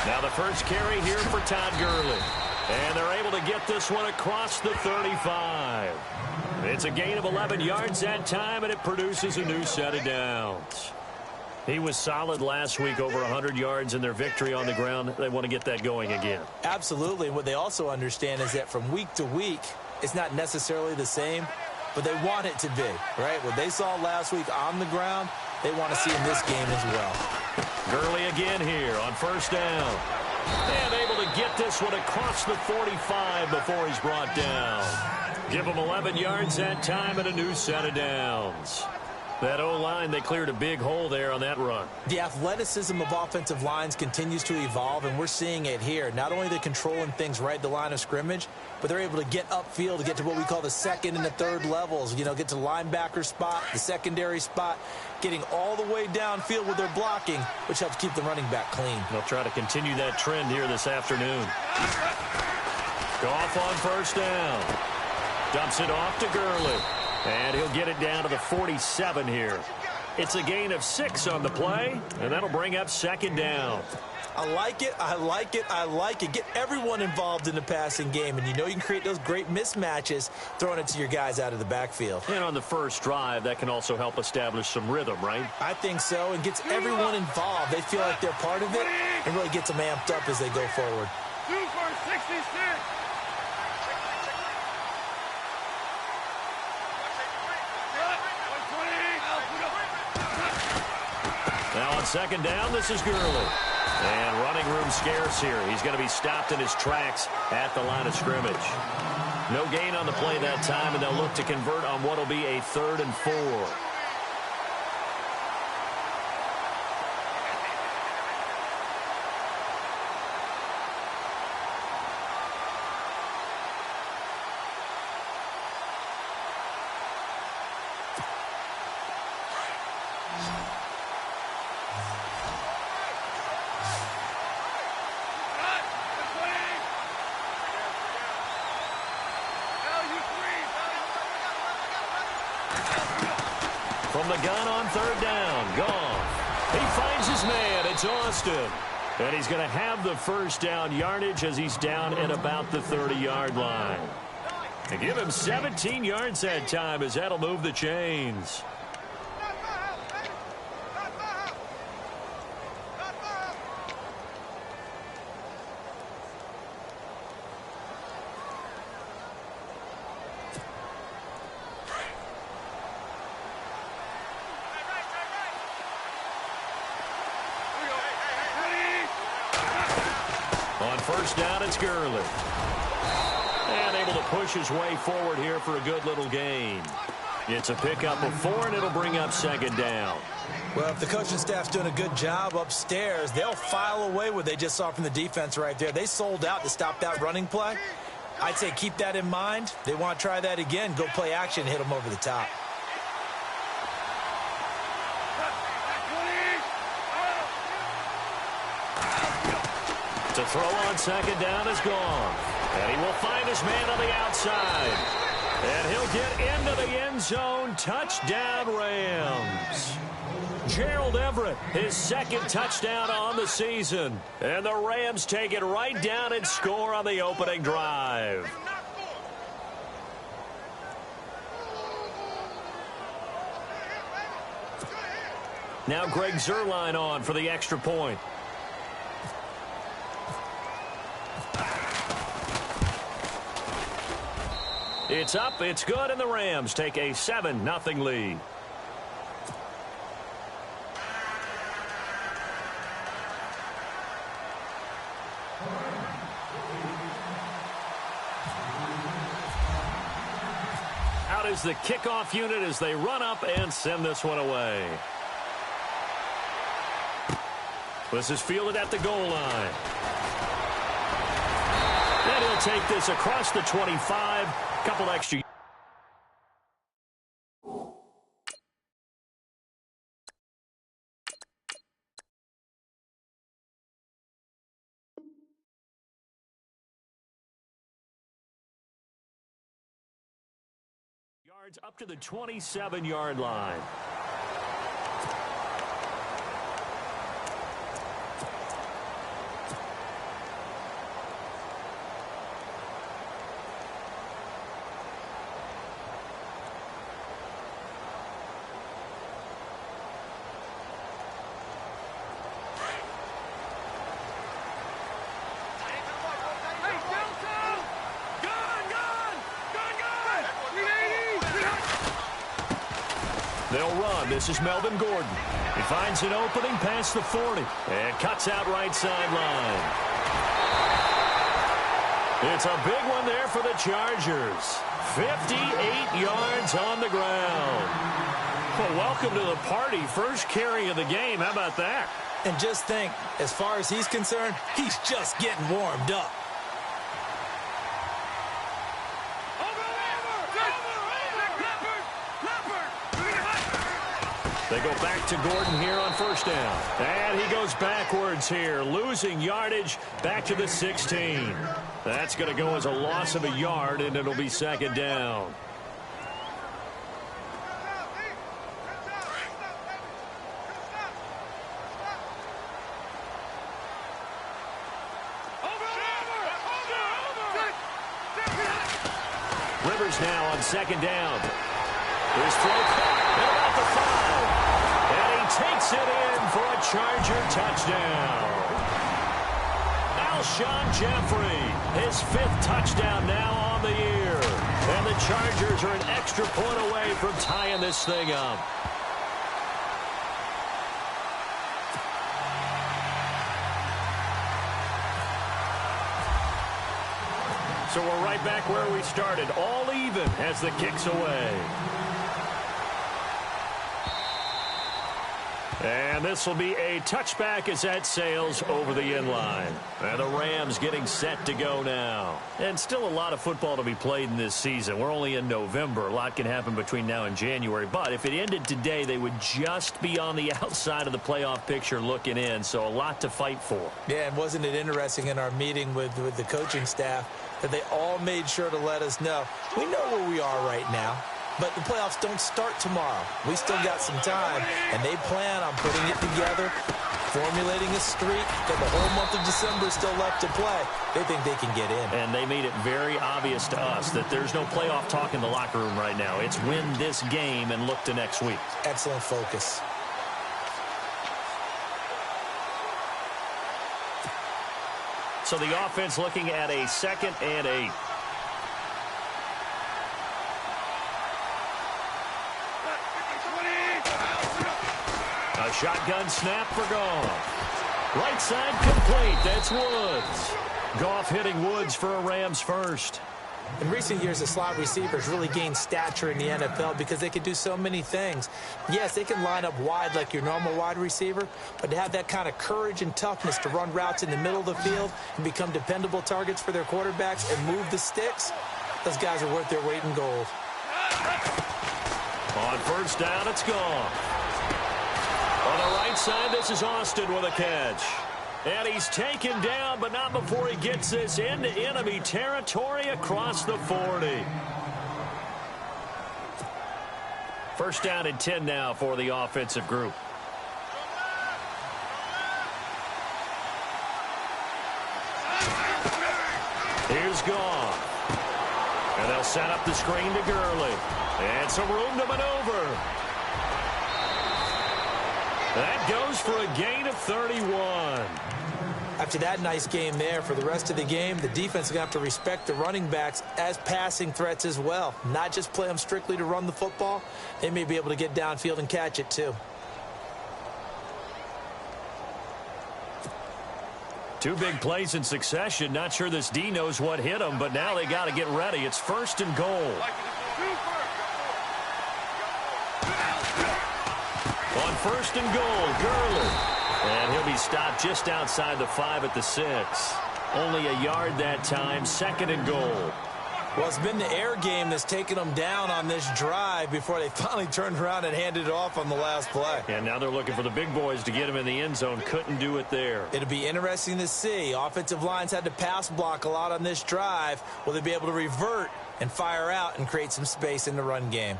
Now the first carry here for Todd Gurley. And they're able to get this one across the 35. It's a gain of 11 yards that time, and it produces a new set of downs. He was solid last week, over 100 yards in their victory on the ground. They want to get that going again. Absolutely. What they also understand is that from week to week, it's not necessarily the same, but they want it to be, right? What they saw last week on the ground, they want to see in this game as well. Gurley again here on first down. And able to get this one across the 45 before he's brought down. Give him 11 yards that time and a new set of downs. That O-line, they cleared a big hole there on that run. The athleticism of offensive lines continues to evolve, and we're seeing it here. Not only are they controlling things right at the line of scrimmage, but they're able to get upfield to get to what we call the second and the third levels. You know, get to the linebacker spot, the secondary spot, getting all the way downfield with their blocking, which helps keep the running back clean. They'll try to continue that trend here this afternoon. Goff on first down. Dumps it off to Gurley. And he'll get it down to the 47 here. It's a gain of 6 on the play, and that'll bring up second down. I like it, I like it, I like it. Get everyone involved in the passing game, and you know you can create those great mismatches throwing it to your guys out of the backfield. And on the first drive, that can also help establish some rhythm, right? I think so, and gets everyone involved. They feel like they're part of it, and really gets them amped up as they go forward. 2 for 66. Now on second down, this is Gurley. And running room scarce here. He's going to be stopped in his tracks at the line of scrimmage. No gain on the play that time, and they'll look to convert on what will be a 3rd and 4. From the gun on third down, Goff. He finds his man. It's Austin. And he's going to have the first down yardage as he's down at about the 30-yard line. To give him 17 yards that time as that'll move the chains. First down, it's Gurley. And able to push his way forward here for a good little gain. It's a pickup of 4, and it'll bring up second down. Well, if the coaching staff's doing a good job upstairs, they'll file away what they just saw from the defense right there. They sold out to stop that running play. I'd say keep that in mind. They want to try that again. Go play action, hit them over the top. To throw on second down is gone. And he will find his man on the outside. And he'll get into the end zone. Touchdown, Rams. Gerald Everett, his second touchdown on the season. And the Rams take it right down and score on the opening drive. Now Greg Zuerlein on for the extra point. It's up, it's good, and the Rams take a 7-0 lead. Out is the kickoff unit as they run up and send this one away. This is fielded at the goal line. And he'll take this across the 25. Couple extra yards up to the 27-yard line. They'll run. This is Melvin Gordon. He finds an opening past the 40 and cuts out right sideline. It's a big one there for the Chargers. 58 yards on the ground. Well, welcome to the party. First carry of the game. How about that? And just think, as far as he's concerned, he's just getting warmed up. They go back to Gordon here on first down. And he goes backwards here, losing yardage back to the 16. That's going to go as a loss of a yard, and it'll be second down. Rivers now on second down. His throw caught at about the 5. And he takes it in for a Charger touchdown. Alshon Jeffrey, his 5th touchdown now on the year. And the Chargers are an extra point away from tying this thing up. So we're right back where we started, all even as the kick's away. And this will be a touchback as that sails over the end line. And the Rams getting set to go now. And still a lot of football to be played in this season. We're only in November. A lot can happen between now and January. But if it ended today, they would just be on the outside of the playoff picture looking in. So a lot to fight for. Yeah, and wasn't it interesting in our meeting with the coaching staff that they all made sure to let us know, we know where we are right now. But the playoffs don't start tomorrow. We still got some time, and they plan on putting it together, formulating a streak, that the whole month of December is still left to play. They think they can get in. And they made it very obvious to us that there's no playoff talk in the locker room right now. It's win this game and look to next week. Excellent focus. So the offense looking at a 2nd and 8. A shotgun snap for Goff. Right side complete. That's Woods. Goff hitting Woods for a Rams first. In recent years, the slot receivers really gained stature in the NFL because they can do so many things. Yes, they can line up wide like your normal wide receiver, but to have that kind of courage and toughness to run routes in the middle of the field and become dependable targets for their quarterbacks and move the sticks, those guys are worth their weight in gold. On first down, it's Goff. On the right side, this is Austin with a catch. And he's taken down, but not before he gets this into enemy territory across the 40. First down and 10 now for the offensive group. Here's Goff. And they'll set up the screen to Gurley. And some room to maneuver. That goes for a gain of 31. After that nice game there, for the rest of the game, the defense is going to have to respect the running backs as passing threats as well. Not just play them strictly to run the football. They may be able to get downfield and catch it too. Two big plays in succession. Not sure this D knows what hit him, but now they got to get ready. It's 1st and goal. On 1st and goal, Gurley. And he'll be stopped just outside the 5 at the 6. Only a yard that time, 2nd and goal. Well, it's been the air game that's taken them down on this drive before they finally turned around and handed it off on the last play. And now they're looking for the big boys to get him in the end zone. Couldn't do it there. It'll be interesting to see. Offensive lines had to pass block a lot on this drive. Will they be able to revert and fire out and create some space in the run game?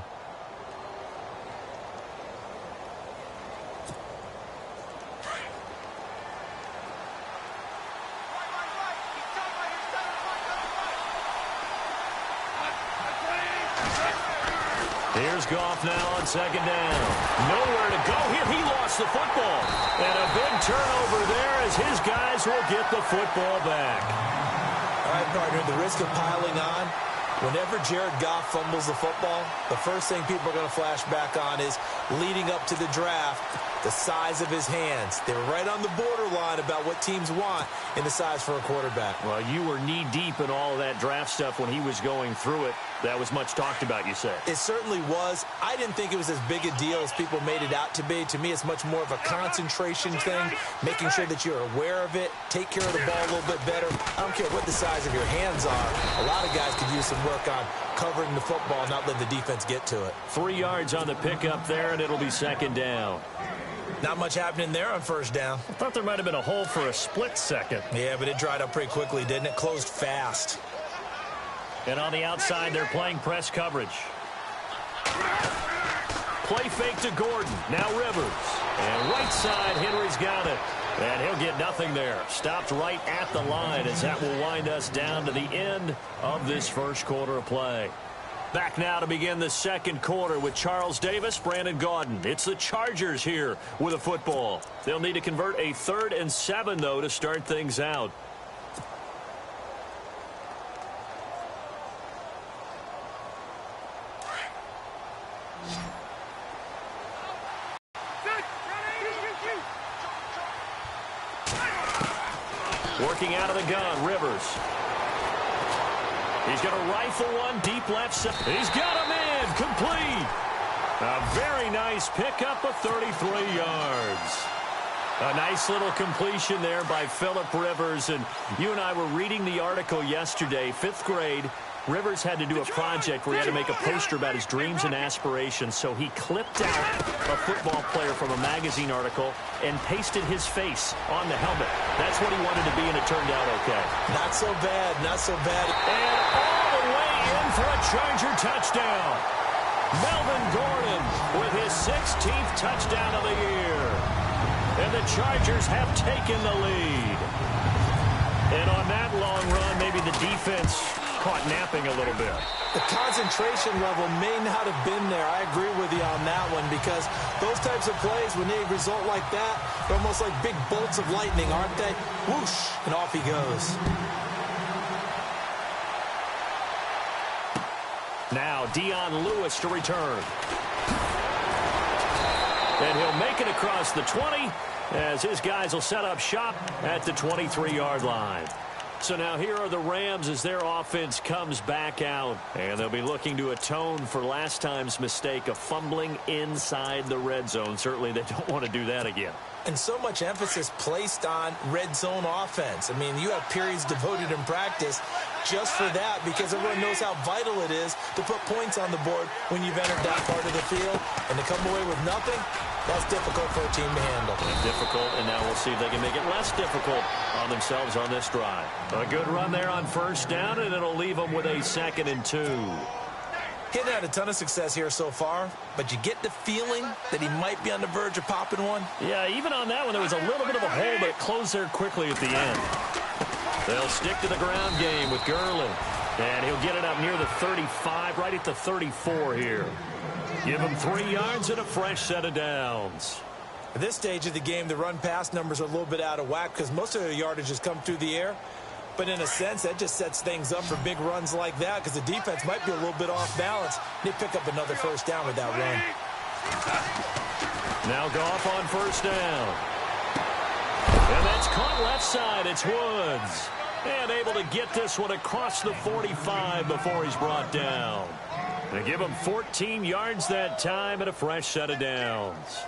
Here's Goff now on 2nd down. Nowhere to go here. He lost the football. And a big turnover there as his guys will get the football back. All right, partner, the risk of piling on. Whenever Jared Goff fumbles the football, the first thing people are going to flash back on is leading up to the draft, the size of his hands. They were right on the borderline about what teams want in the size for a quarterback. Well, you were knee-deep in all of that draft stuff when he was going through it. That was much talked about, you said. It certainly was. I didn't think it was as big a deal as people made it out to be. To me, it's much more of a concentration thing, making sure that you're aware of it, take care of the ball a little bit better. I don't care what the size of your hands are. A lot of guys could use some work on covering the football, not letting the defense get to it. 3 yards on the pickup there, and it'll be second down. Not much happening there on first down. I thought there might have been a hole for a split second. Yeah, but it dried up pretty quickly, didn't it? Closed fast. And on the outside, they're playing press coverage. Play fake to Gordon. Now Rivers. And right side, Henry's got it. And he'll get nothing there. Stopped right at the line as that will wind us down to the end of this first quarter of play. Back now to begin the second quarter with Charles Davis, Brandon Gaudin. It's the Chargers here with a football. They'll need to convert a 3rd and 7, though, to start things out. Working out of the gun, Rivers. He's going to rifle one deep left side. He's got him in. Complete. A very nice pickup of 33 yards. A nice little completion there by Phillip Rivers. And you and I were reading the article yesterday, 5th grade. Rivers had to do a project where he had to make a poster about his dreams and aspirations, so he clipped out a football player from a magazine article and pasted his face on the helmet. That's what he wanted to be, and it turned out okay. Not so bad, not so bad. And all the way in for a Charger touchdown. Melvin Gordon with his 16th touchdown of the year. And the Chargers have taken the lead. And on that long run, maybe the defense caught napping a little bit. The concentration level may not have been there. I agree with you on that one, because those types of plays, when they result like that, they're almost like big bolts of lightning, aren't they? Whoosh, and off he goes. Now Dion Lewis to return. And he'll make it across the 20 as his guys will set up shop at the 23-yard line. So now here are the Rams as their offense comes back out. And they'll be looking to atone for last time's mistake of fumbling inside the red zone. Certainly they don't want to do that again. And so much emphasis placed on red zone offense. I mean, you have periods devoted in practice just for that, because everyone knows how vital it is to put points on the board when you've entered that part of the field. And to come away with nothing, that's difficult for a team to handle. Difficult, and now we'll see if they can make it less difficult on themselves on this drive. A good run there on first down, and it'll leave them with a 2nd and 2. He hadn't had a ton of success here so far, but you get the feeling that he might be on the verge of popping one. Yeah, even on that one, there was a little bit of a hole, but it closed there quickly at the end. They'll stick to the ground game with Gurley. And he'll get it up near the 35, right at the 34 here. Give him 3 yards and a fresh set of downs. At this stage of the game, the run-pass numbers are a little bit out of whack because most of their yardage has come through the air. But in a sense, that just sets things up for big runs like that, because the defense might be a little bit off balance. They pick up another first down with that run. Now Goff on first down. And that's caught left side. It's Woods. And able to get this one across the 45 before he's brought down. They give him 14 yards that time and a fresh set of downs.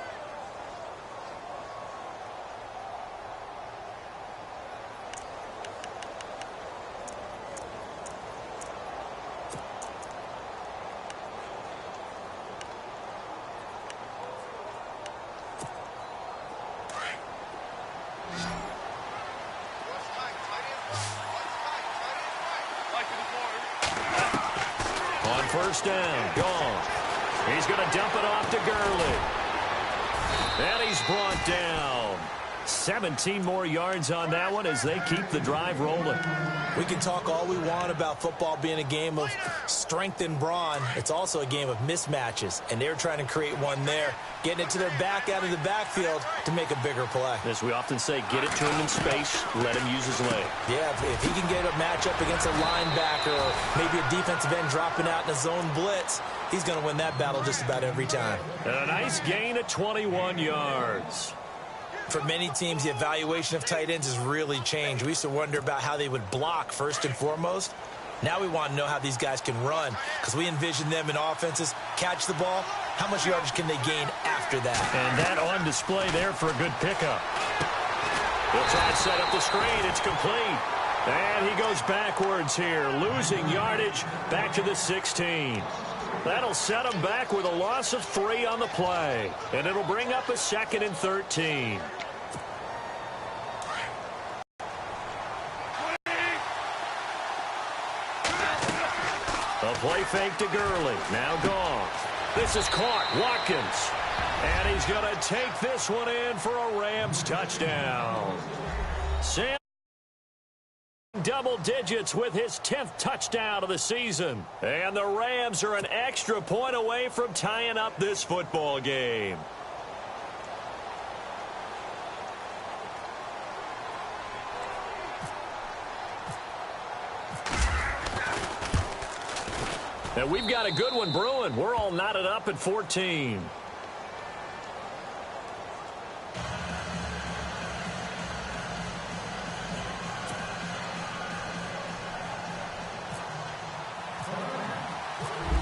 First down, gone. He's going to dump it off to Gurley. And he's brought down. 17 more yards on that one as they keep the drive rolling. We can talk all we want about football being a game of strength and brawn. It's also a game of mismatches, and they're trying to create one there, getting it to their back out of the backfield to make a bigger play. As we often say, get it to him in space, let him use his leg. Yeah, if he can get a matchup against a linebacker or maybe a defensive end dropping out in a zone blitz, he's going to win that battle just about every time. And a nice gain of 21 yards. For many teams, the evaluation of tight ends has really changed. We used to wonder about how they would block first and foremost. Now we want to know how these guys can run because we envision them in offenses catch the ball. How much yardage can they gain after that? And that on display there for a good pickup. He'll try to set up the screen. It's complete. And he goes backwards here, losing yardage back to the 16. That'll set him back with a loss of 3 on the play. And it'll bring up a 2nd and 13. A play fake to Gurley. Now gone. This is caught. Watkins. And he's going to take this one in for a Rams touchdown. Sam double digits with his 10th touchdown of the season. And the Rams are an extra point away from tying up this football game. And we've got a good one brewing. We're all knotted up at 14.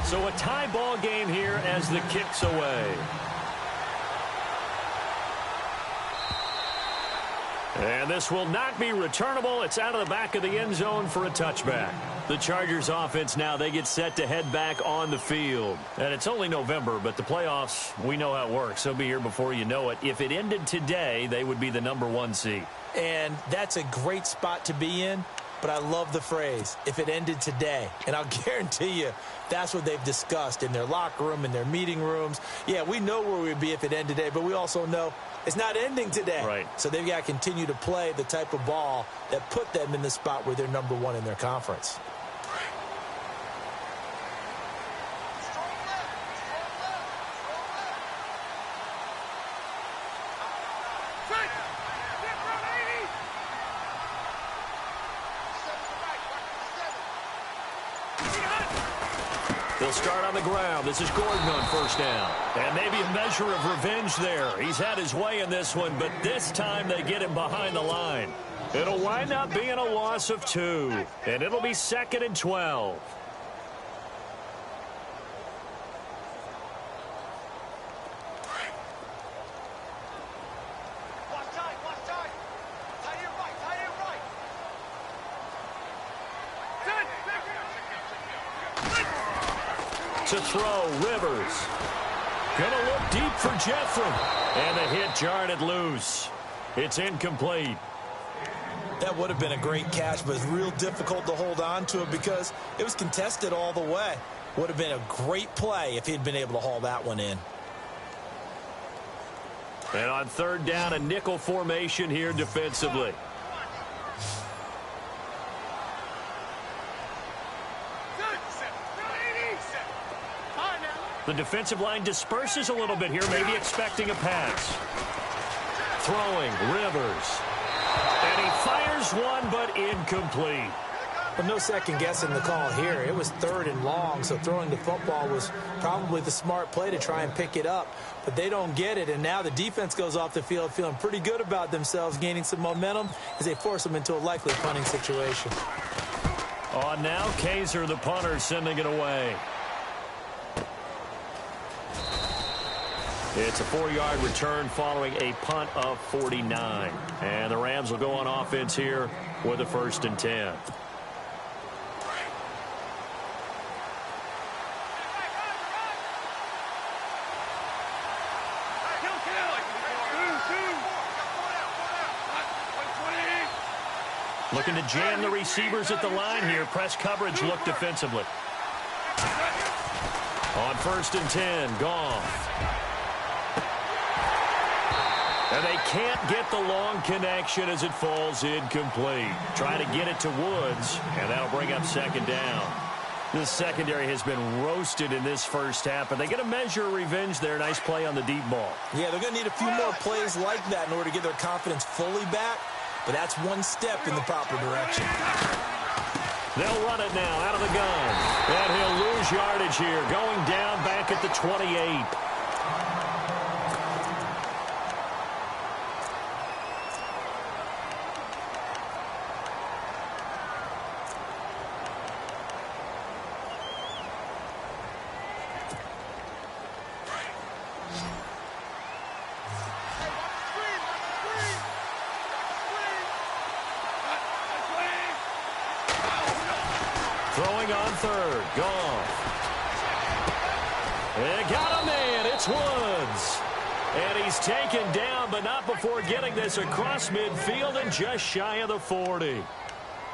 So a tie ball game here as the kick's away. And this will not be returnable. It's out of the back of the end zone for a touchback. The Chargers offense now, they get set to head back on the field. And it's only November, but the playoffs, we know how it works. They'll be here before you know it. If it ended today, they would be the #1 seed. And that's a great spot to be in. But I love the phrase, if it ended today. And I'll guarantee you that's what they've discussed in their locker room, in their meeting rooms. Yeah, we know where we'd be if it ended today, but we also know it's not ending today. Right. So they've got to continue to play the type of ball that put them in the spot where they're #1 in their conference. They'll start on the ground. This is Gordon on first down. And maybe a measure of revenge there. He's had his way in this one, but this time they get him behind the line. It'll wind up being a loss of 2. And it'll be 2nd and 12. To throw, Rivers. Gonna look deep for Jeffrey. And the hit jarred it loose. It's incomplete. That would have been a great catch, but it's real difficult to hold on to it because it was contested all the way. Would have been a great play if he'd been able to haul that one in. And on 3rd down, a nickel formation here defensively. The defensive line disperses a little bit here, maybe expecting a pass. Throwing, Rivers. And he fires one, but incomplete. But no second guessing the call here. It was 3rd and long, so throwing the football was probably the smart play to try and pick it up. But they don't get it, and now the defense goes off the field feeling pretty good about themselves, gaining some momentum as they force them into a likely punting situation. On now, Kaiser, the punter, sending it away. It's a 4-yard return following a punt of 49. And the Rams will go on offense here with a 1st and 10. Looking to jam the receivers at the line here. Press coverage look defensively. On 1st and 10, Goff. And they can't get the long connection as it falls incomplete. Try to get it to Woods, and that'll bring up second down. This secondary has been roasted in this first half, but they get a measure of revenge there. Nice play on the deep ball. Yeah, they're going to need a few more plays like that in order to get their confidence fully back, but that's one step in the proper direction. They'll run it now out of the gun, and he'll lose yardage here, going down back at the 28. Throwing on third. Gone. They got a man. It's Woods. And he's taken down, but not before getting this across midfield and just shy of the 40.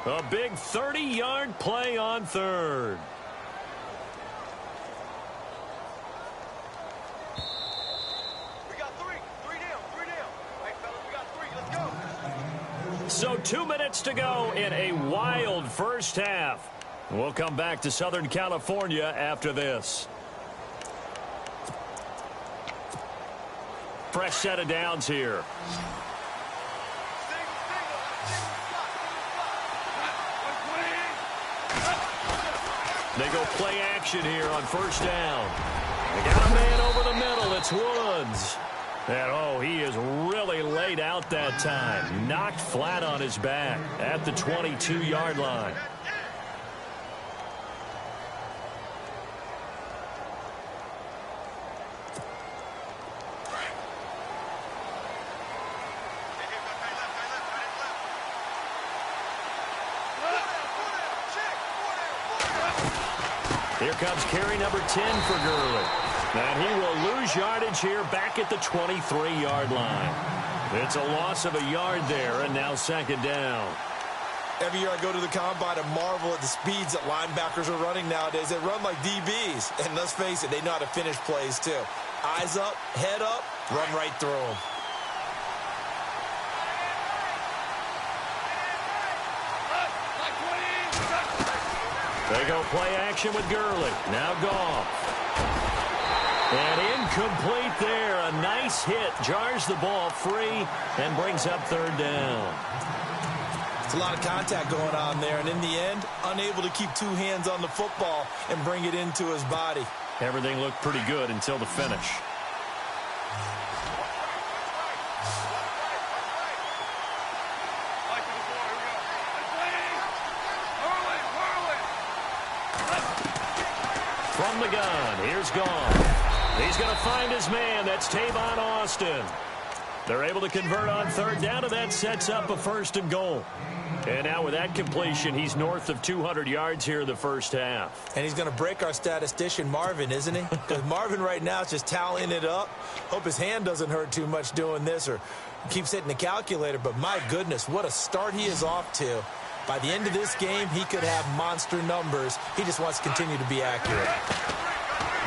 A big 30-yard play on third. We got three. Three down. Hey, fellas, we got three. Let's go. So 2 minutes to go in a wild first half. We'll come back to Southern California after this. Fresh set of downs here. They go play action here on first down. They got a man over the middle. It's Woods. And, he is really laid out that time. Knocked flat on his back at the 22-yard line. Here comes carry number 10 for Gurley. And he will lose yardage here back at the 23-yard line. It's a loss of a yard there, and now second down. Every year I go to the combine and marvel at the speeds that linebackers are running nowadays. They run like DBs. And let's face it, they know how to finish plays too. Eyes up, head up, run right through them. They go play action with Gurley. Now Goff. And incomplete there. A nice hit. Jars the ball free and brings up third down. It's a lot of contact going on there. And in the end, unable to keep two hands on the football and bring it into his body. Everything looked pretty good until the finish. From the gun, here's Goff. He's going to find his man. That's Tavon Austin. They're able to convert on third down, and that sets up a first and goal. And now with that completion, he's north of 200 yards here in the first half. And he's going to break our statistician, Marvin, isn't he? Because Marvin right now is just tallying it up. Hope his hand doesn't hurt too much doing this or keeps hitting the calculator. But my goodness, what a start he is off to. By the end of this game, he could have monster numbers. He just wants to continue to be accurate.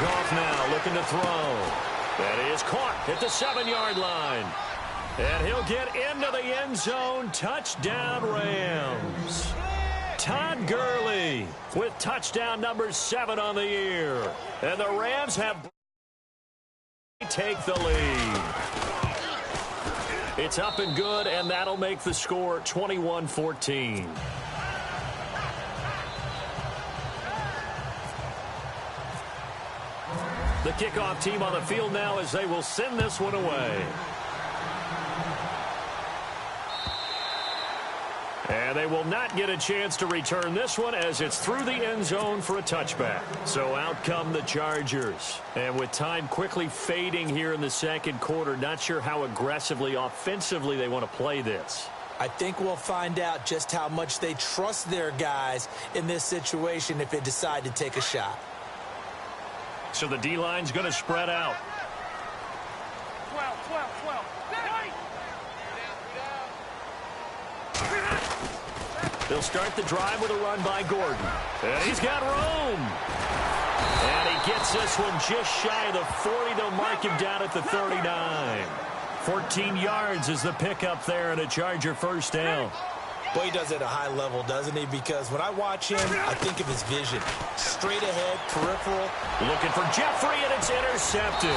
Goff now looking to throw. That is caught at the 7-yard line. And he'll get into the end zone. Touchdown, Rams. Todd Gurley with touchdown number 7 on the year. And the Rams have take the lead. It's up and good, and that'll make the score 21-14. The kickoff team on the field now as they will send this one away. And they will not get a chance to return this one as it's through the end zone for a touchback. So out come the Chargers. And with time quickly fading here in the second quarter, not sure how aggressively, offensively they want to play this. I think we'll find out just how much they trust their guys in this situation if they decide to take a shot. So the D-line's going to spread out. 12. They'll start the drive with a run by Gordon. And he's got room. And he gets this one just shy of the 40. They'll mark him down at the 39. 14 yards is the pickup there and a Charger first down. Boy, he does it at a high level, doesn't he? Because when I watch him, I think of his vision. Straight ahead, peripheral. Looking for Jeffrey, and it's intercepted.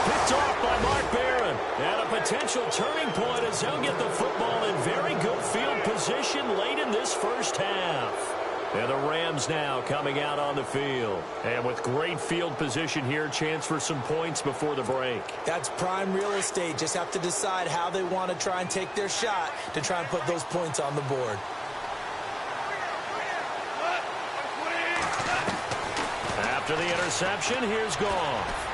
Picked off by Mark Barron. And a potential turning point as he'll get the football in very good field position late in this first half. And the Rams now coming out on the field. And with great field position here, chance for some points before the break. That's prime real estate. Just have to decide how they want to try and take their shot to try and put those points on the board. After the interception, here's Goff.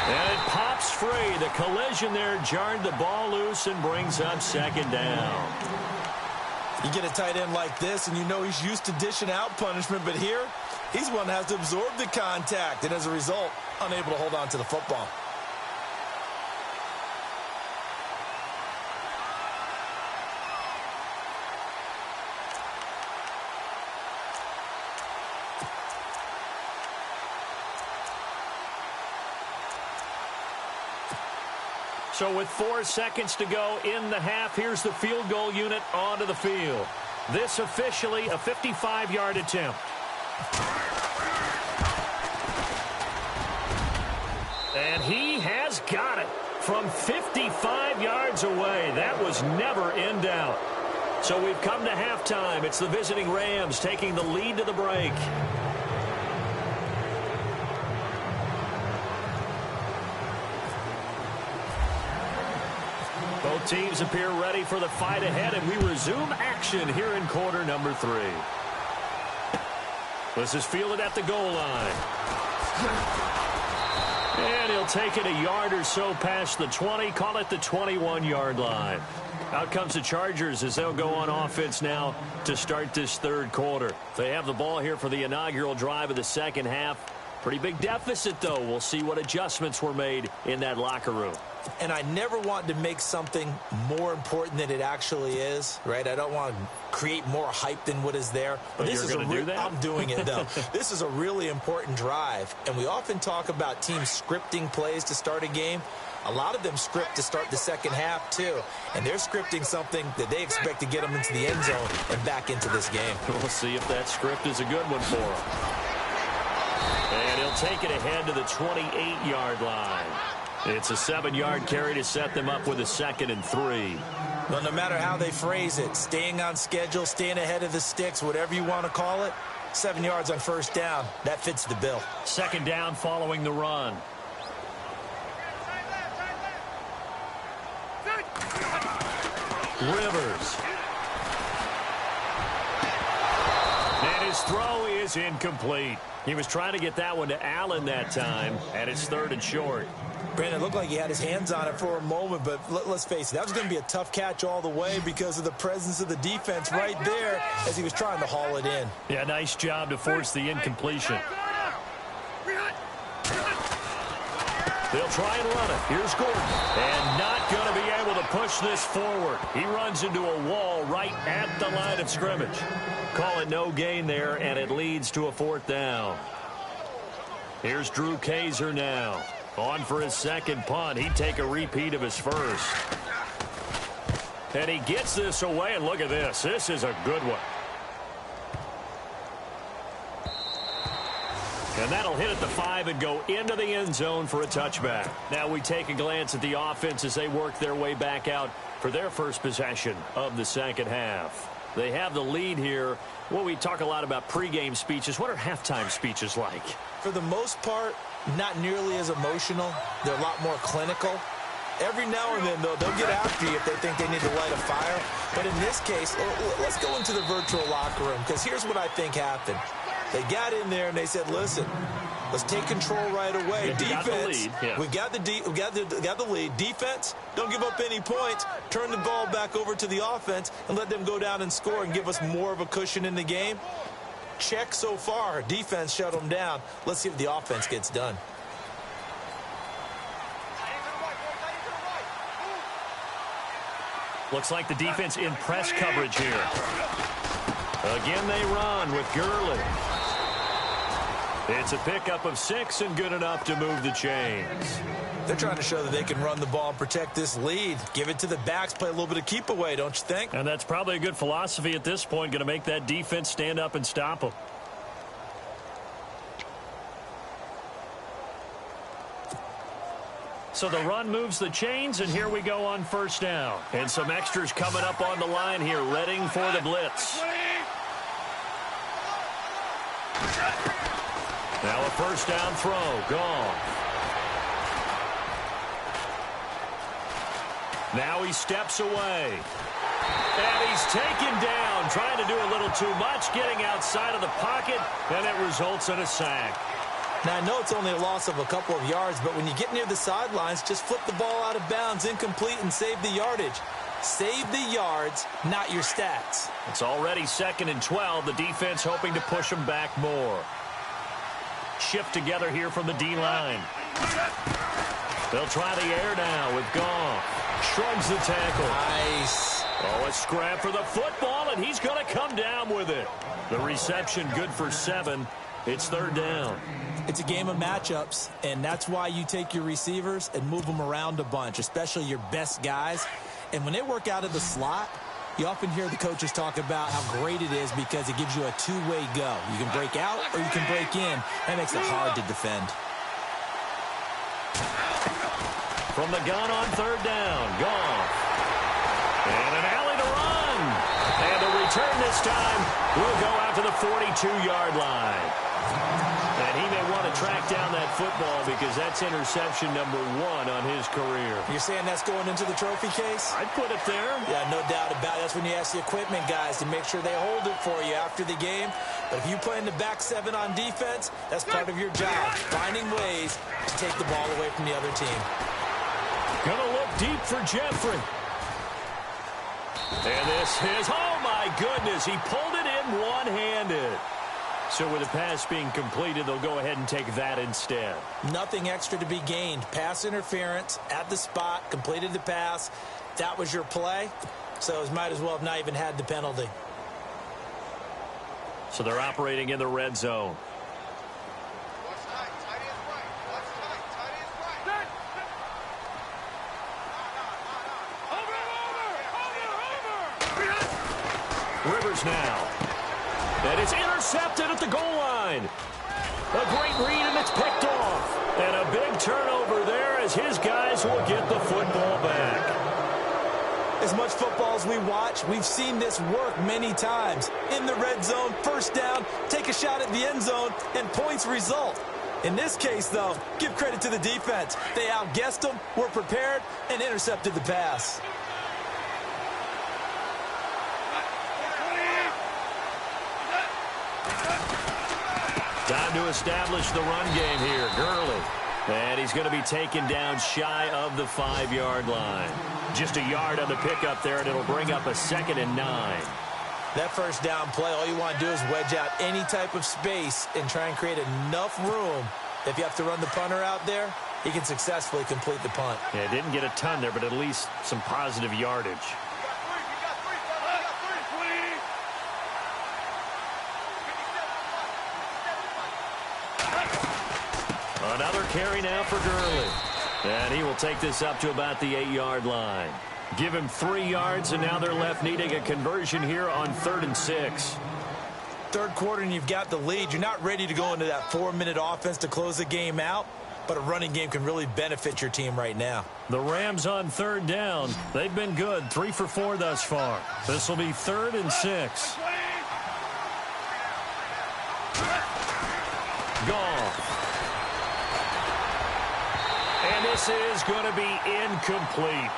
And it pops free. The collision there jarred the ball loose and brings up second down. You get a tight end like this, and you know he's used to dishing out punishment, but here, he's one that has to absorb the contact, and as a result, unable to hold on to the football. So with 4 seconds to go in the half, here's the field goal unit onto the field. This officially a 55-yard attempt. And he has got it from 55 yards away. That was never in doubt. So we've come to halftime. It's the visiting Rams taking the lead to the break. Both teams appear ready for the fight ahead, and we resume action here in quarter number 3. This is fielded at the goal line. And he'll take it a yard or so past the 20, call it the 21-yard line. Out comes the Chargers as they'll go on offense now to start this third quarter. They have the ball here for the inaugural drive of the second half. Pretty big deficit, though. We'll see what adjustments were made in that locker room. And I never want to make something more important than it actually is, right? I don't want to create more hype than what is there. But this is do that? I'm doing it, though. This is a really important drive, and we often talk about teams scripting plays to start a game. A lot of them script to start the second half, too. And they're scripting something that they expect to get them into the end zone and back into this game. We'll see if that script is a good one for them. And he'll take it ahead to the 28-yard line. It's a 7-yard carry to set them up with a 2nd and 3. Well, no matter how they phrase it, staying on schedule, staying ahead of the sticks, whatever you want to call it, 7 yards on first down, that fits the bill. 2nd down following the run. Rivers. And his throw is incomplete. He was trying to get that one to Allen that time, and it's 3rd and short. Brandon, it looked like he had his hands on it for a moment, but let's face it, that was going to be a tough catch all the way because of the presence of the defense right there as he was trying to haul it in. Yeah, nice job to force the incompletion. They'll try and run it. Here's Gordon. And not going to be able to push this forward. He runs into a wall right at the line of scrimmage. Call it no gain there, and it leads to a 4th down. Here's Drew Kaiser now. On for his 2nd punt. He'd take a repeat of his first. And he gets this away, and look at this. This is a good one. And that'll hit at the 5 and go into the end zone for a touchback. Now we take a glance at the offense as they work their way back out for their first possession of the second half. They have the lead here. Well, we talk a lot about pregame speeches. What are halftime speeches like? For the most part, not nearly as emotional. They're a lot more clinical. Every now and then, though, they'll get after you if they think they need to light a fire. But in this case, let's go into the virtual locker room, because here's what I think happened. They got in there and they said, listen, let's take control right away. Yeah, defense, we got the lead. Defense, don't give up any points. Turn the ball back over to the offense and let them go down and score and give us more of a cushion in the game. Check so far. Defense shut them down. Let's see if the offense gets done. Looks like the defense in press coverage here. Again, they run with Gurley. It's a pickup of 6 and good enough to move the chains. They're trying to show that they can run the ball and protect this lead. Give it to the backs, play a little bit of keep away, don't you think? And that's probably a good philosophy at this point, going to make that defense stand up and stop them. So the run moves the chains, and here we go on first down. And some extras coming up on the line here, readying for the blitz. Now a first down throw, gone. Now he steps away. And he's taken down, trying to do a little too much, getting outside of the pocket, and it results in a sack. Now, I know it's only a loss of a couple of yards, but when you get near the sidelines, just flip the ball out of bounds, incomplete, and save the yardage. Save the yards, not your stats. It's already 2nd and 12. The defense hoping to push them back more. Shift together here from the D-line. They'll try the air now with Goff. Shrugs the tackle. Nice. Oh, a scrap for the football, and he's going to come down with it. The reception good for 7. It's 3rd down. It's a game of matchups, and that's why you take your receivers and move them around a bunch, especially your best guys. And when they work out of the slot, you often hear the coaches talk about how great it is because it gives you a two-way go. You can break out or you can break in. That makes it hard to defend. From the gun on 3rd down, Goff. And an alley to run. And the return this time will go out to the 42-yard line. And he may want to track down that football because that's interception number 1 on his career. You're saying that's going into the trophy case? I'd put it there. Yeah, no doubt about it. That's when you ask the equipment guys to make sure they hold it for you after the game. But if you play in the back 7 on defense, that's part of your job, finding ways to take the ball away from the other team. Gonna look deep for Jeffrey. And this is, oh my goodness, he pulled it in one-handed. So with the pass being completed, they'll go ahead and take that instead. Nothing extra to be gained. Pass interference at the spot, completed the pass. That was your play. So it might as well have not even had the penalty. So they're operating in the red zone. Rivers now. And it's intercepted at the goal line. A great read, and it's picked off. And a big turnover there as his guys will get the football back. As much football as we watch, we've seen this work many times. In the red zone, first down, take a shot at the end zone, and points result. In this case, though, give credit to the defense. They outguessed them, were prepared, and intercepted the pass. Time to establish the run game here. Gurley. And he's going to be taken down shy of the 5-yard line. Just a yard on the pickup there, and it'll bring up a 2nd and 9. That first down play, all you want to do is wedge out any type of space and try and create enough room. If you have to run the punter out there, he can successfully complete the punt. Yeah, didn't get a ton there, but at least some positive yardage. Another carry now for Gurley. And he will take this up to about the 8-yard line. Give him 3 yards, and now they're left needing a conversion here on 3rd and 6. Third quarter, and you've got the lead. You're not ready to go into that 4-minute offense to close the game out, but a running game can really benefit your team right now. The Rams on 3rd down. They've been good, 3 for 4 thus far. This will be 3rd and 6. Goff. And this is going to be incomplete.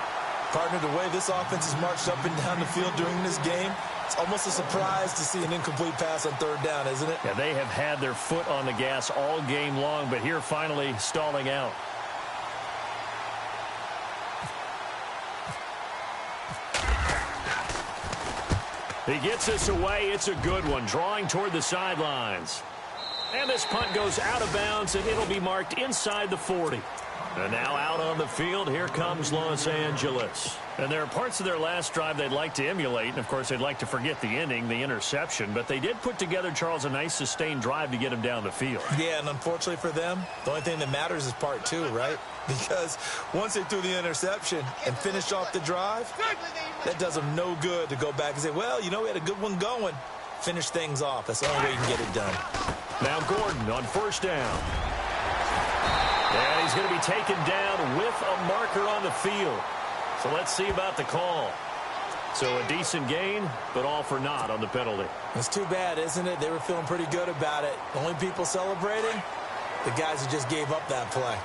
Partner, the way this offense has marched up and down the field during this game, it's almost a surprise to see an incomplete pass on 3rd down, isn't it? Yeah, they have had their foot on the gas all game long, but here finally stalling out. He gets this away. It's a good one, drawing toward the sidelines. And this punt goes out of bounds, and it'll be marked inside the 40. And now out on the field, here comes Los Angeles. And there are parts of their last drive they'd like to emulate. And, of course, they'd like to forget the inning, the interception. But they did put together, Charles, a nice sustained drive to get him down the field. Yeah, and unfortunately for them, the only thing that matters is part two, right? Because once they threw the interception and finished off the drive, that does them no good to go back and say, well, you know, we had a good one going. Finish things off. That's the only way you can get it done. Now Gordon on first down. And he's going to be taken down with a marker on the field. So let's see about the call. So a decent gain, but all for naught on the penalty. It's too bad, isn't it? They were feeling pretty good about it. The only people celebrating, the guys who just gave up that play.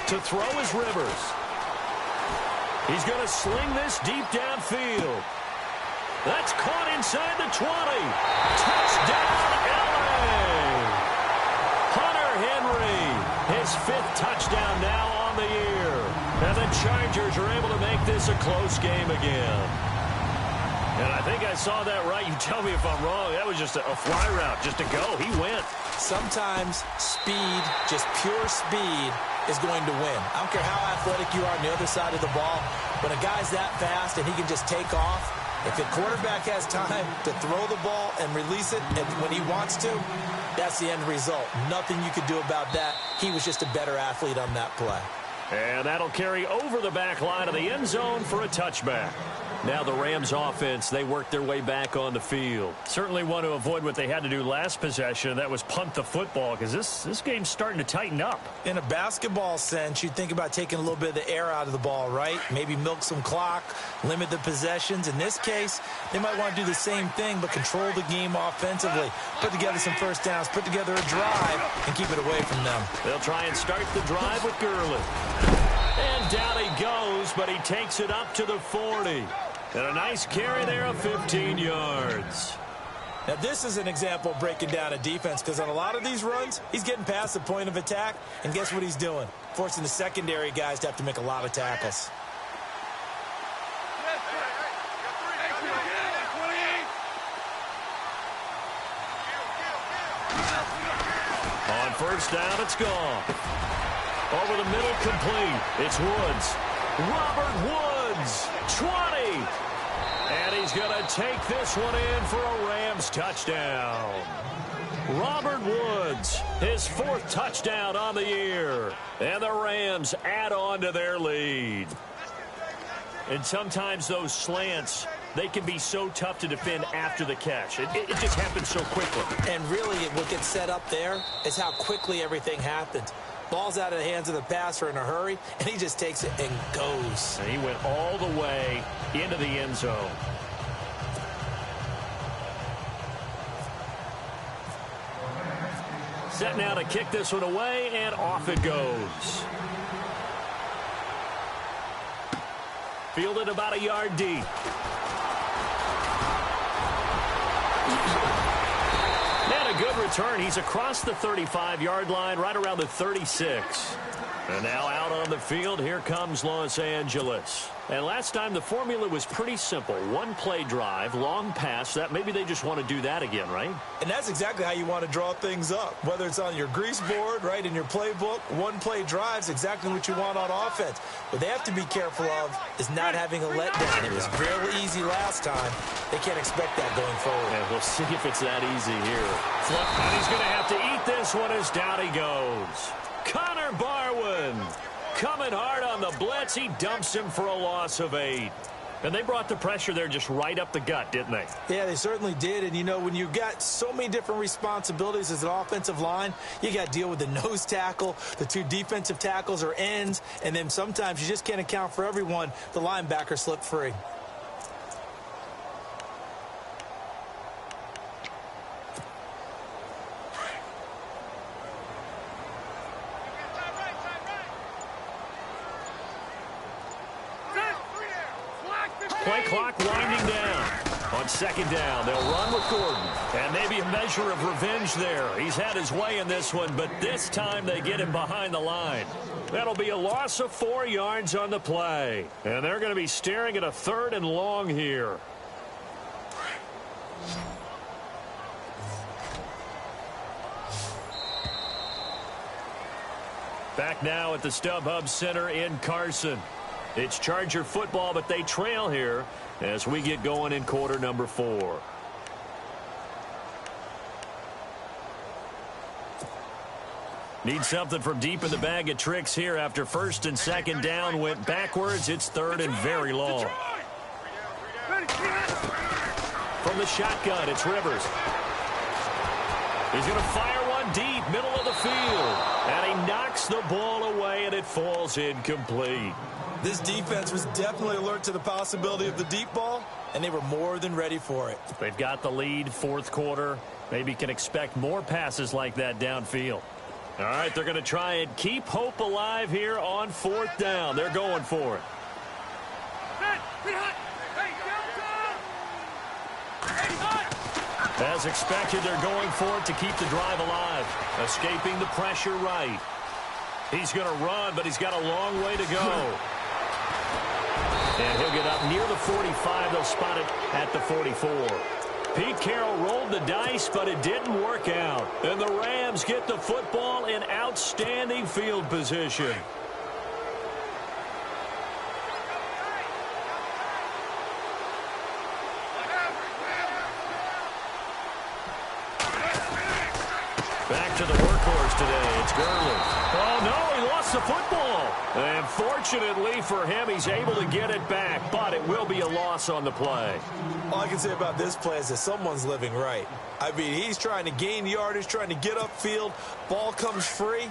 To throw is Rivers. He's going to sling this deep downfield. That's caught inside the 20. Touchdown, LA! Hunter Henry, his 5th touchdown now on the year. And the Chargers are able to make this a close game again. And I think I saw that right. You tell me if I'm wrong. That was just a fly route, just to go. He went. Sometimes speed, just pure speed, is going to win. I don't care how athletic you are on the other side of the ball. When a guy's that fast and he can just take off, if the quarterback has time to throw the ball and release it when he wants to, that's the end result. Nothing you could do about that. He was just a better athlete on that play. And that'll carry over the back line of the end zone for a touchback. Now the Rams offense, they work their way back on the field. Certainly want to avoid what they had to do last possession. That was punt the football, because this game's starting to tighten up. In a basketball sense, you think about taking a little bit of the air out of the ball, right? Maybe milk some clock, limit the possessions. In this case, they might want to do the same thing, but control the game offensively. Put together some first downs, put together a drive, and keep it away from them. They'll try and start the drive with Gurley. And down he goes, but he takes it up to the 40. And a nice carry there of 15 yards. Now, this is an example of breaking down a defense, because on a lot of these runs, he's getting past the point of attack, and guess what he's doing? Forcing the secondary guys to have to make a lot of tackles. On first down, it's gone. Over the middle, complete. It's Woods. Robert Woods, 20. And he's going to take this one in for a Rams touchdown. Robert Woods, his 4th touchdown on the year. And the Rams add on to their lead. And sometimes those slants, they can be so tough to defend after the catch. It just happens so quickly. And really, what gets set up there is how quickly everything happens. Ball's out of the hands of the passer in a hurry, and he just takes it and goes. And he went all the way into the end zone. Set now to kick this one away, and off it goes. Fielded about a yard deep. And a good return. He's across the 35-yard line, right around the 36. And now out on the field, here comes Los Angeles. And last time the formula was pretty simple. One play drive, long pass. That maybe they just want to do that again, right? And that's exactly how you want to draw things up. Whether it's on your grease board, right, in your playbook, one play drive is exactly what you want on offense. What they have to be careful of is not having a letdown. It was really easy last time. They can't expect that going forward. And we'll see if it's that easy here. And he's going to have to eat this one as down he goes. Connor Barwin coming hard on the blitz. He dumps him for a loss of 8. And they brought the pressure there just right up the gut, didn't they? Yeah, they certainly did. And, you know, when you've got so many different responsibilities as an offensive line, you got to deal with the nose tackle, the 2 defensive tackles or ends, and then sometimes you just can't account for everyone. The linebacker slipped free. Play clock winding down. On second down, they'll run with Gordon. And maybe a measure of revenge there. He's had his way in this one, but this time they get him behind the line. That'll be a loss of 4 yards on the play. And they're going to be staring at a 3rd and long here. Back now at the StubHub Center in Carson. It's Charger football, but they trail here as we get going in quarter number 4. Need something from deep in the bag of tricks here after first and second down went backwards. It's third and very long. From the shotgun, it's Rivers. He's going to fire one deep, middle of the field. And he knocks the ball away, and it falls incomplete. This defense was definitely alert to the possibility of the deep ball, and they were more than ready for it. They've got the lead, fourth quarter. Maybe can expect more passes like that downfield. All right, they're going to try and keep hope alive here on fourth down. They're going for it. As expected, they're going for it to keep the drive alive. Escaping the pressure right. He's going to run, but he's got a long way to go. And he'll get up near the 45. They'll spot it at the 44. Pete Carroll rolled the dice, but it didn't work out. And the Rams get the football in outstanding field position. Back to the workhorse today. It's Gurley. Oh, no, he lost the football. And fortunately for him, he's able to get it back, but it will be a loss on the play. All I can say about this play is that someone's living right. I mean, he's trying to gain yardage, trying to get upfield. Ball comes free.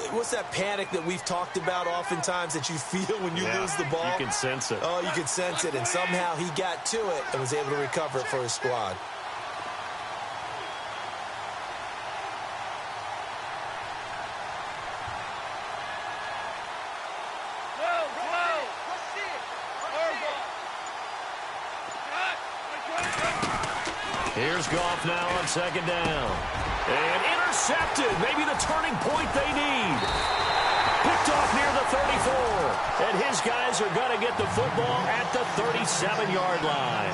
What's that panic that we've talked about oftentimes that you feel when you lose the ball? You can sense it. Oh, you can sense it, and somehow he got to it and was able to recover it for his squad. Here's Goff now on second down. And intercepted. Maybe the turning point they need. Picked off near the 34. And his guys are going to get the football at the 37-yard line.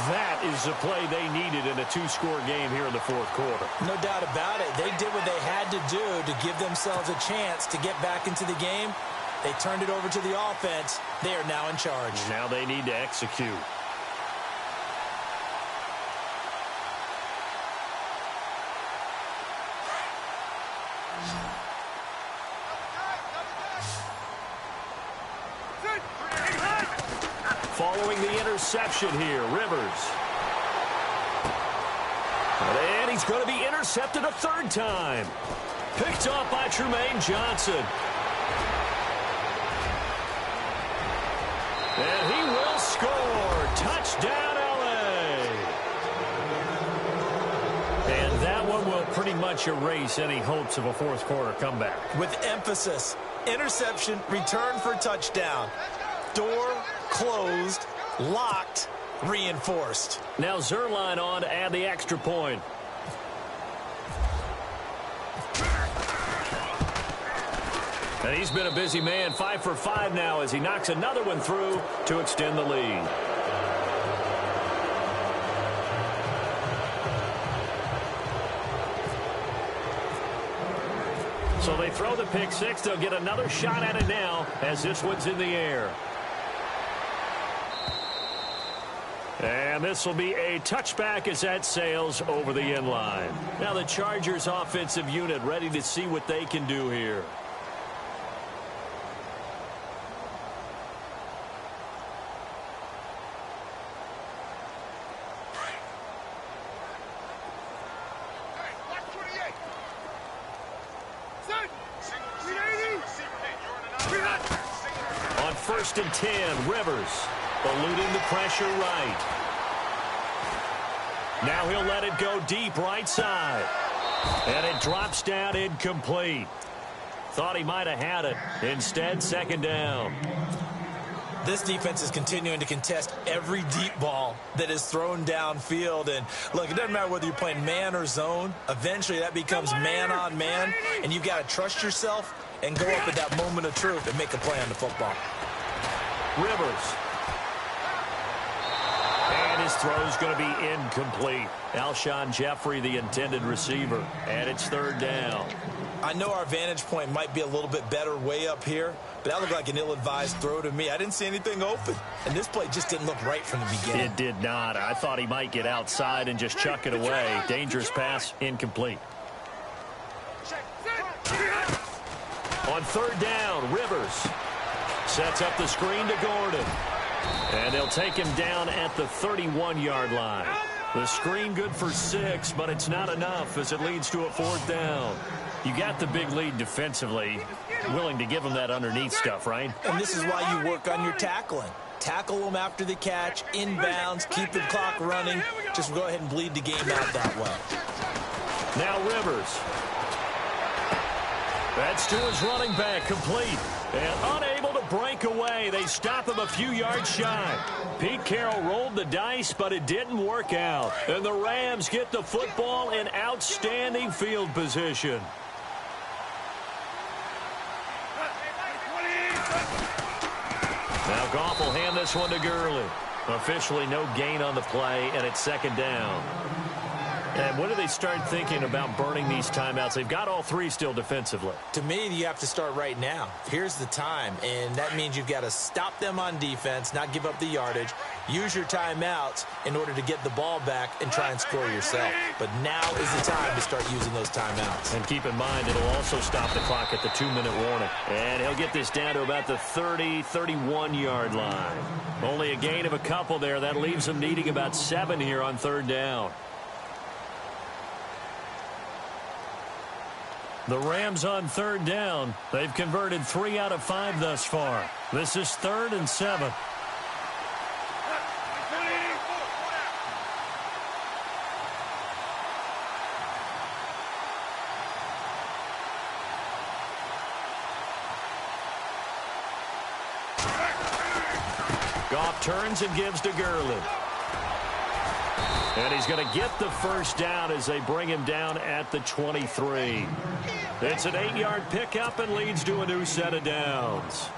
That is the play they needed in a two-score game here in the fourth quarter. No doubt about it. They did what they had to do to give themselves a chance to get back into the game. They turned it over to the offense. They are now in charge. Now they need to execute. Following the interception here, Rivers. And he's going to be intercepted a third time. Picked off by Trumaine Johnson. And he will score. Touchdown, LA. And that one will pretty much erase any hopes of a fourth quarter comeback. With emphasis, interception, return for touchdown. Door closed, locked, reinforced. Now Zerline on to add the extra point. And he's been a busy man, 5 for 5 now as he knocks another one through to extend the lead. So they throw the pick six. They'll get another shot at it now as this one's in the air. And this will be a touchback as that sails over the end line. Now the Chargers offensive unit ready to see what they can do here. On 1st and 10, Rivers eluding the pressure right. Now he'll let it go deep right side. And it drops down incomplete. Thought he might have had it. Instead, second down. This defense is continuing to contest every deep ball that is thrown downfield. And look, it doesn't matter whether you're playing man or zone. Eventually, that becomes man on man. And you've got to trust yourself and go up at that moment of truth and make a play on the football. Rivers. And his throw's going to be incomplete. Alshon Jeffrey, the intended receiver. And it's third down. I know our vantage point might be a little bit better way up here, but that looked like an ill-advised throw to me. I didn't see anything open, and this play just didn't look right from the beginning. It did not. I thought he might get outside and just chuck it away. Dangerous pass, incomplete. On third down, Rivers sets up the screen to Gordon. And they'll take him down at the 31-yard line. The screen good for 6, but it's not enough as it leads to a 4th down. You got the big lead defensively, willing to give them that underneath stuff, right? And this is why you work on your tackling. Tackle them after the catch, inbounds, keep the clock running. Just go ahead and bleed the game out that way. Now Rivers. That's to his running back, complete. And unable to break away. They stop him a few yards shy. Pete Carroll rolled the dice, but it didn't work out. And the Rams get the football in outstanding field position. Now Goff will hand this one to Gurley. Officially no gain on the play, and it's 2nd down. And when do they start thinking about burning these timeouts? They've got all 3 still defensively. To me, you have to start right now. Here's the time, and that means you've got to stop them on defense, not give up the yardage, use your timeouts in order to get the ball back and try and score yourself. But now is the time to start using those timeouts. And keep in mind, it'll also stop the clock at the 2-minute warning. And he'll get this down to about the 30, 31-yard line. Only a gain of a couple there. That leaves them needing about 7 here on 3rd down. The Rams on 3rd down. They've converted 3 out of 5 thus far. This is 3rd and 7. Goff turns and gives to Gurley. And he's going to get the 1st down as they bring him down at the 23. It's an 8-yard pickup and leads to a new set of downs.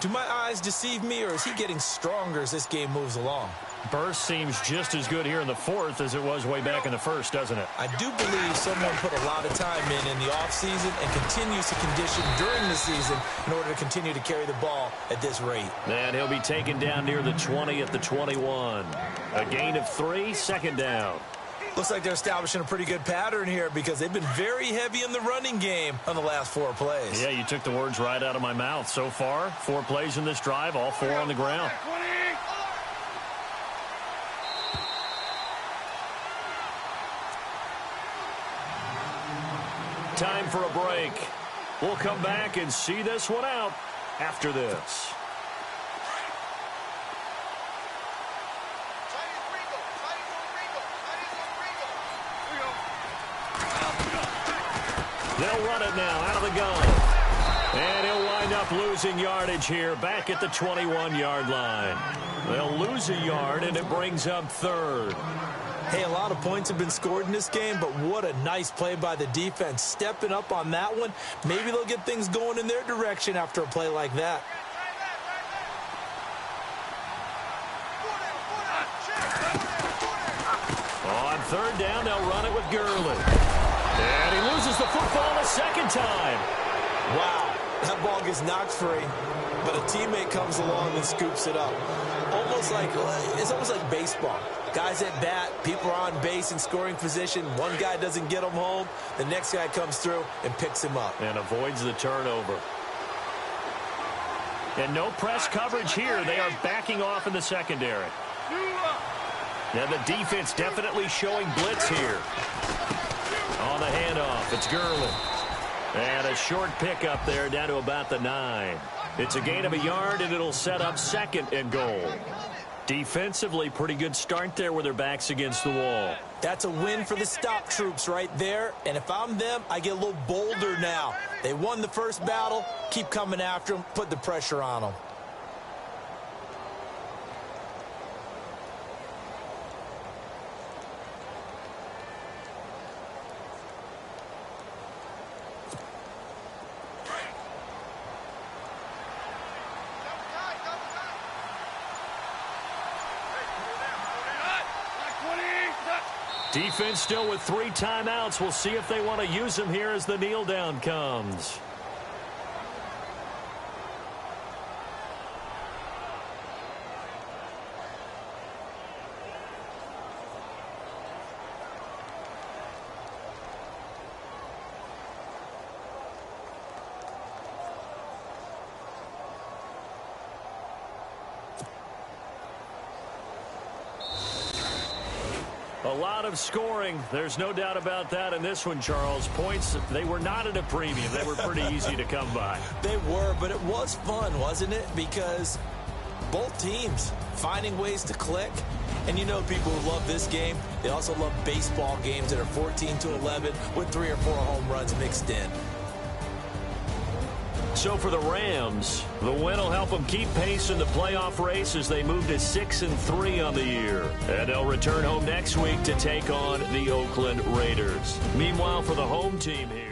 Do my eyes deceive me, or is he getting stronger as this game moves along? Burst seems just as good here in the 4th as it was way back in the 1st, doesn't it? I do believe someone put a lot of time in the offseason and continues to condition during the season in order to continue to carry the ball at this rate. And he'll be taken down near the 20 at the 21. A gain of 3, 2nd down. Looks like they're establishing a pretty good pattern here because they've been very heavy in the running game on the last 4 plays. Yeah, you took the words right out of my mouth. So far, 4 plays in this drive, all 4 on the ground. Time for a break. We'll come back and see this one out after this. They'll run it now out of the gun. And he'll wind up losing yardage here back at the 21-yard line. They'll lose a yard, and it brings up 3rd. Hey, a lot of points have been scored in this game, but what a nice play by the defense. Stepping up on that one. Maybe they'll get things going in their direction after a play like that. On 3rd down, they'll run it with Gurley. And he loses the football a 2nd time. Wow, that ball gets knocked free, but a teammate comes along and scoops it up. It's almost like baseball. Guys at bat, people are on base in scoring position. One guy doesn't get him home. The next guy comes through and picks him up. And avoids the turnover. And no press coverage here. They are backing off in the secondary. And the defense definitely showing blitz here. On the handoff, it's Gurley. And a short pickup there down to about the 9. It's a gain of a yard, and it'll set up 2nd and goal. Defensively, pretty good start there with their backs against the wall. That's a win for the stop troops right there. And if I'm them, I get a little bolder now. They won the first battle. Keep coming after them. Put the pressure on them. Defense still with 3 timeouts. We'll see if they want to use them here as the kneel down comes. A lot of scoring. There's no doubt about that in this one, Charles. Points, they were not at a premium. They were pretty easy to come by. They were, but it was fun, wasn't it? Because both teams finding ways to click. And you know people who love this game, they also love baseball games that are 14-11 with 3 or 4 home runs mixed in. So for the Rams, the win will help them keep pace in the playoff race as they move to 6-3 on the year. And they'll return home next week to take on the Oakland Raiders. Meanwhile, for the home team here.